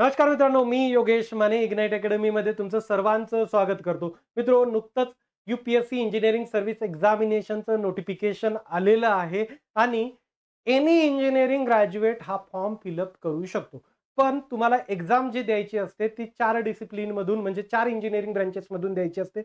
नमस्कार मित्रांनो, मी योगेश माने इग्नाइट अकॅडमीमध्ये तुमचं सर्वांचं स्वागत करतो. मित्रो, नुकतंच यूपीएससी इंजिनिअरिंग सर्व्हिस एक्झामिनेशनचं नोटिफिकेशन आलेलं आहे आणि एनी इंजिनिअरिंग ग्रॅज्युएट हा फॉर्म फिलअप करू शकतो. पण तुम्हाला एक्झाम जी द्यायची असते ती 4 डिसिप्लिनमधून म्हणजे 4 इंजिनिअरिंग ब्रँचेसमधून द्यायची असते.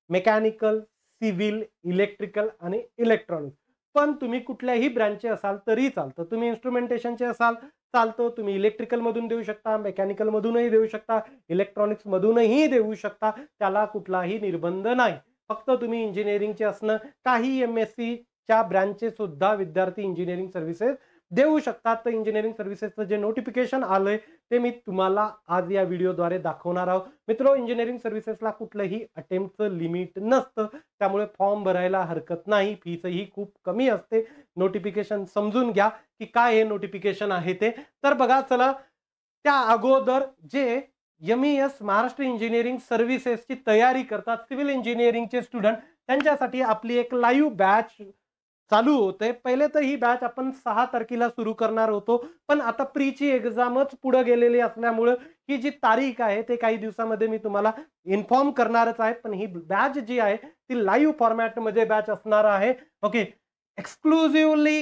मेकॅनिकल, सिव्हिल, इलेक्ट्रिकल आणि इलेक्ट्रॉनिक. पण तुम्ही कुठल्याही ब्रँचचे असाल तरी चालतं. तुम्ही इन्स्ट्रुमेंटेशनचे असाल चालतं, तुम्ही इलेक्ट्रिकल मधून देऊ शकता, मेकॅनिकल मधूनही देऊ शकता, इलेक्ट्रॉनिक्स मधूनही देऊ शकता. त्याला कुठलाही निर्बंध नाही. फक्त तुम्ही इंजिनिअरिंगचे असणं, काही एमएससी च्या ब्रँचचे सुद्धा विद्यार्थी इंजिनिअरिंग सर्व्हिसेस देऊ शकतात. तर इंजिनिअरिंग सर्व्हिसेसचं जे नोटिफिकेशन आलंय ते मी तुम्हाला आज या व्हिडिओद्वारे दाखवणार आहोत. मित्रो, इंजिनिअरिंग सर्व्हिसेसला कुठलंही अटेम्प्टचं लिमिट नसतं, त्यामुळे फॉर्म भरायला हरकत नाही. फीसही खूप कमी असते. नोटिफिकेशन समजून घ्या की काय हे नोटिफिकेशन आहे ते. तर बघा, चला त्या अगोदर जे एमईएस महाराष्ट्र इंजिनिअरिंग सर्व्हिसेसची तयारी करतात सिव्हिल इंजिनिअरिंगचे स्टुडंट, त्यांच्यासाठी आपली एक लाईव्ह बॅच चालू होते. पहिले तर ही बॅच आपण 6 तारखेला सुरू करणार होतो, पण आता प्रीची एक्झामच पुढे गेलेली असल्यामुळे ही जी तारीख आहे ते काही दिवसामध्ये मी तुम्हाला इन्फॉर्म करणारच आहे. पण ही बॅच जी आहे ती लाईव्ह फॉर्मॅटमध्ये बॅच असणार आहे. ओके, एक्सक्लुझिव्हली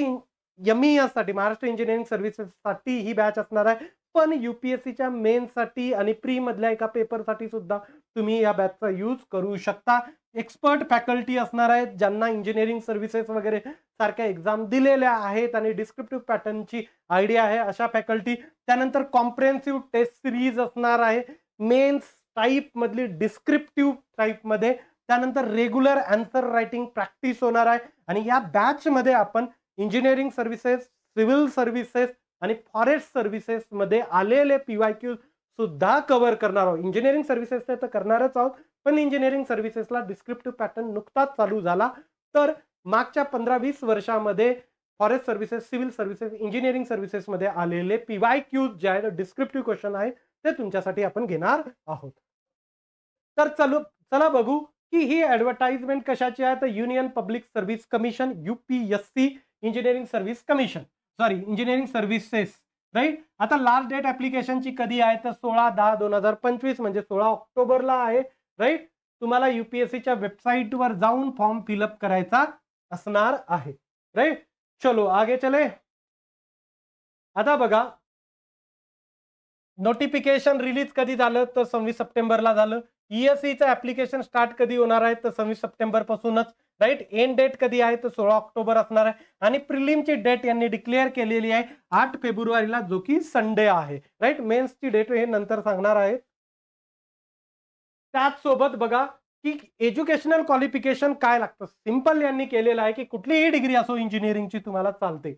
एमईएस साठी, महाराष्ट्र इंजिनिअरिंग सर्व्हिसेस साठी ही बॅच असणार आहे. पण यूपीएससीच्या मेन्ससाठी आणि प्री मधल्या एका पेपरसाठी सुद्धा तुम्ही या बॅचचा यूज करू शकता. एक्सपर्ट फॅकल्टी असणार आहेत, ज्यांना इंजिनिअरिंग सर्व्हिसेस वगैरे सारख्या एक्झाम दिलेल्या आहेत आणि डिस्क्रिप्टिव्ह पॅटर्नची आयडिया आहे अशा फॅकल्टी. त्यानंतर कॉम्प्रिहेन्सिव्ह टेस्ट सिरीज असणार आहे मेन्स टाईप मधली, डिस्क्रिप्टिव्ह टाईप मध्ये. त्यानंतर रेग्युलर आन्सर रायटिंग प्रॅक्टिस होणार आहे. आणि या बॅच मध्ये आपण इंजिनिअरिंग सर्व्हिसेस, सिव्हिल सर्व्हिसेस आणि फॉरेस्ट सर्व्हिसेस मध्ये आलेले पीवायक्यू सुद्धा कव्हर करणार आहोत. इंजिनिअरिंग सर्व्हिसेस तर करणारच आहोत, पण इंजिनिअरिंग सर्व्हिसेसला डिस्क्रिप्टिव्ह पॅटर्न नुकताच चालू झाला. तर मागच्या 15-20 वर्षामध्ये forest services, civil services, engineering services मध्ये आलेले पीवायक्यू जे आहे डिस्क्रिप्टिव्ह क्वेश्चन आहे ते तुमच्यासाठी आपण घेणार आहोत. तर चला बघू की ही ऍडव्हर्टाइजमेंट कशाची आहे. तर union public service commission, UPSC engineering service commission, sorry engineering services, right. आता लास्ट डेट ऍप्लिकेशनची कधी आहे तर 16/10/2025 म्हणजे 16 ऑक्टोबरला आहे, राईट. तुम्हाला यूपीएससीच्या वेबसाईटवर जाऊन फॉर्म फिलअप करायचा असणार आहे, राईट. चलो आगे चले. आता बघा, नोटिफिकेशन रिलीज कधी झालं तर 26 सप्टेंबरला झालं. ईएससीचं ऍप्लिकेशन स्टार्ट कधी होणार आहे तर 26 सप्टेंबर पासूनच, राईट. एंड डेट कधी आहे तर 16 ऑक्टोबर असणार आहे. आणि प्रिलिमची डेट यांनी डिक्लेअर केलेली आहे 8 फेब्रुवारीला, जो की संडे आहे, राईट. मेन्सची डेट हे नंतर सांगणार आहे. त्याचसोबत बघा की एज्युकेशनल क्वालिफिकेशन काय लागतं. सिंपल यांनी केलेलं आहे की कुठलीही डिग्री असो इंजिनिअरिंगची तुम्हाला चालते.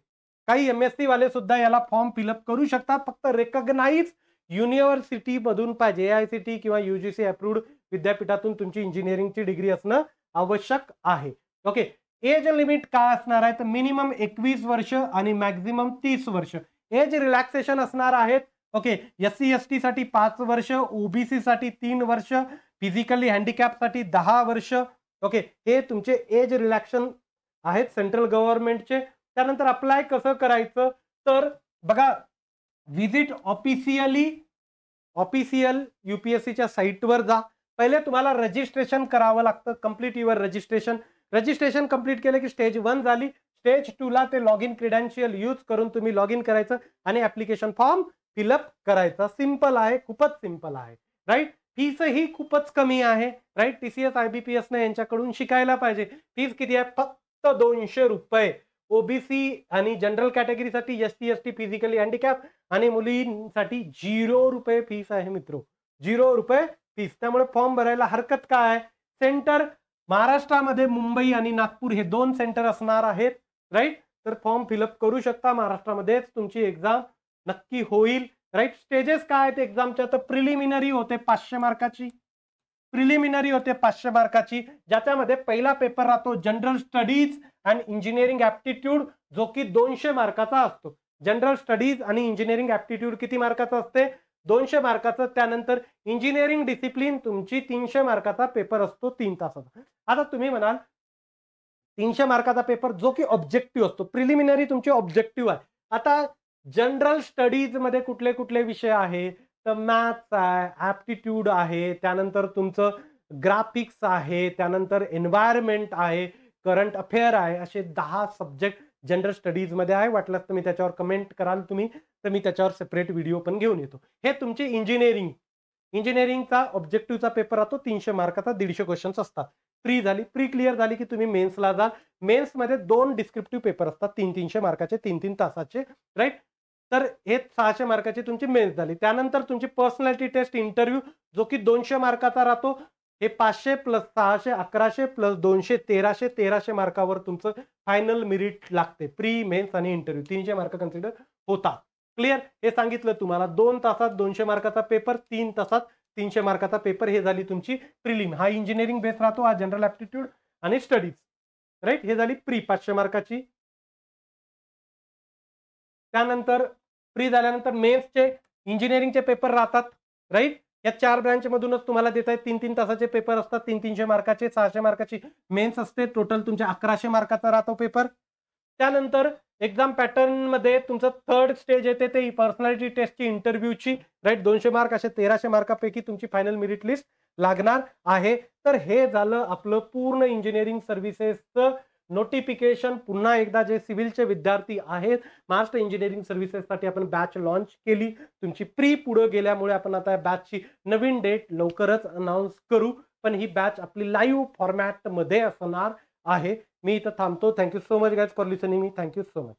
काही एमएससी वाले सुद्धा याला फॉर्म फिलअप करू शकतात. फक्त रेकॉग्नाइज युनिव्हर्सिटी मधून पाहिजे, एआयसीटी किंवा यूजीसी अप्रूव्ड विद्यापीठातून तुमची इंजिनिअरिंगची डिग्री असणं आवश्यक आहे. ओके, एज लिमिट काय असणार आहे तर मिनिमम 21 वर्ष आणि मॅक्झिमम 30 वर्ष. एज रिलॅक्सेशन असणार आहेत. ओके, एससी एसटी साठी 5 वर्ष, ओबीसी साठी 3 वर्ष, फिजिकली हँडिकॅप साठी 10 वर्ष. ओके, हे तुमचे एज रिलॅक्शन आहेत सेंट्रल गव्हर्नमेंटचे. त्यानंतर अप्लाय कसं करायचं तर बघा, व्हिजिट ऑफिशियल यूपीएससीच्या साईटवर जा. पहिले तुम्हाला रजिस्ट्रेशन करावं लागतं. कंप्लीट युअर रजिस्ट्रेशन कंप्लीट केलं की स्टेज 1 झाली. स्टेज 2 ला ते लॉग इन क्रेडेन्शियल यूज करून तुम्ही लॉग इन करायचं आणि ऍप्लिकेशन फॉर्म फिलअप करायचा. सिंपल आहे, खूपच सिंपल आहे, राईट. फीस ही खूपच कमी आहे, राईट. टीसीएस आयबीपीएस ने यांच्याकडून शिकायला पाहिजे. फीस किती आहे? फक्त 200 रुपये. ओबीसी आणि जनरल कॅटेगरीसाठी, एसटी एसटी, फिजिकली हँडिकॅप आणि मुलींसाठी 0 रुपये फीस आहे मित्रो, 0 रुपये फीस. त्यामुळे फॉर्म भरायला हरकत काय आहे. सेंटर महाराष्ट्रामध्ये मुंबई आणि नागपूर हे 2 सेंटर असणार आहेत, राईट. तर फॉर्म फिलअप करू शकता. महाराष्ट्रामध्येच तुमची एक्झाम नक्की होईल, राईट. स्टेजेस काय आहेत एक्झामच्या तर प्रिलिमिनरी होते 500 मार्काची, ज्याच्यामध्ये पहिला पेपर राहतो general studies and engineering aptitude, जो की 200 मार्काचा असतो. जनरल स्टडीज आणि इंजिनिअरिंग ऍप्टिट्यूड किती मार्काचा असते? 200 मार्काचं. त्यानंतर इंजिनिअरिंग डिसिप्लिन तुमची 300 मार्काचा पेपर असतो 3 तासाचा. आता तुम्ही म्हणाल 300 मार्काचा पेपर जो की ऑब्जेक्टिव्ह असतो, प्रिलिमिनरी तुमची ऑब्जेक्टिव्ह आहे. आता जनरल स्टडीज मध्ये कुठले कुठले विषय आहे तर मॅथ्स आहे, ॲप्टिट्यूड आहे, त्यानंतर तुमचं ग्राफिक्स आहे, त्यानंतर एन्व्हायरमेंट आहे, करंट अफेअर आहे. असे 10 सब्जेक्ट जनरल स्टडीजमध्ये आहे. वाटल्यास तुम्ही त्याच्यावर कमेंट कराल तुम्ही, तर मी त्याच्यावर सेपरेट व्हिडिओ पण घेऊन येतो. हे तुमची इंजिनिअरिंगचा ऑब्जेक्टिव्हचा पेपर राहतो 300 मार्काचा, 150 क्वेश्चन्स असतात. प्री झाली, प्री क्लिअर झाली की तुम्ही मेन्सला जाल. मेन्समध्ये 2 डिस्क्रिप्टिव्ह पेपर असतात 300 मार्काचे, 3-3 तासाचे, राईट. तर हे 600 मार्काची तुमची मेन्स झाली. त्यानंतर तुमची पर्सनॅलिटी टेस्ट इंटरव्ह्यू जो की 200 मार्काचा राहतो. हे 500 प्लस 600 1100 प्लस 200 1300 मार्कावर तुमचं फायनल मेरिट लागते. प्री, मेन्स आणि इंटरव्ह्यू 300 मार्क कन्सिडर होतात. क्लिअर? हे सांगितलं तुम्हाला. 2 तासात 200 मार्काचा पेपर, 3 तासात 300 मार्काचा पेपर. हे झाली तुमची प्रिलिम. हा इंजिनिअरिंग बेस राहतो, हा जनरल ॲप्टिट्यूड आणि स्टडीज, राईट. हे झाली प्री 500 मार्काची. त्यानंतर प्री झाल्यानंतर मेन्सचे इंजिनिअरिंगचे पेपर राहतात, राईट. या 4 ब्रँच मधूनच तुम्हाला देत आहेत. 3-3 तासाचे पेपर असतात, 300 मार्काचे, 600 मार्काची मेन्स असते. टोटल तुमच्या 1100 मार्काचा राहतो पेपर. त्यानंतर एक्झाम पॅटर्न मध्ये तुमचं 3rd स्टेज येते ते पर्सनॅलिटी टेस्टची, इंटरव्ह्यूची, राईट. 200 मार्क असे 1300 मार्कापैकी तुमची फायनल मेरिट लिस्ट लागणार आहे. तर हे झालं आपलं पूर्ण इंजिनिअरिंग सर्व्हिसेसचं नोटिफिकेशन. पुन्हा एकदा जे सिव्हिलचे विद्यार्थी आहेत, महाराष्ट्र इंजिनिअरिंग सर्व्हिसेससाठी आपण बॅच लॉन्च केली. तुमची प्री पुढे गेल्यामुळे आपण आता बॅचची नवीन डेट लवकरच अनाउन्स करू. पण ही बॅच आपली लाईव्ह फॉर्मॅटमध्ये असणार आहे. मी इथं थांबतो. Thank you so much guys for listening me. Thank you so much.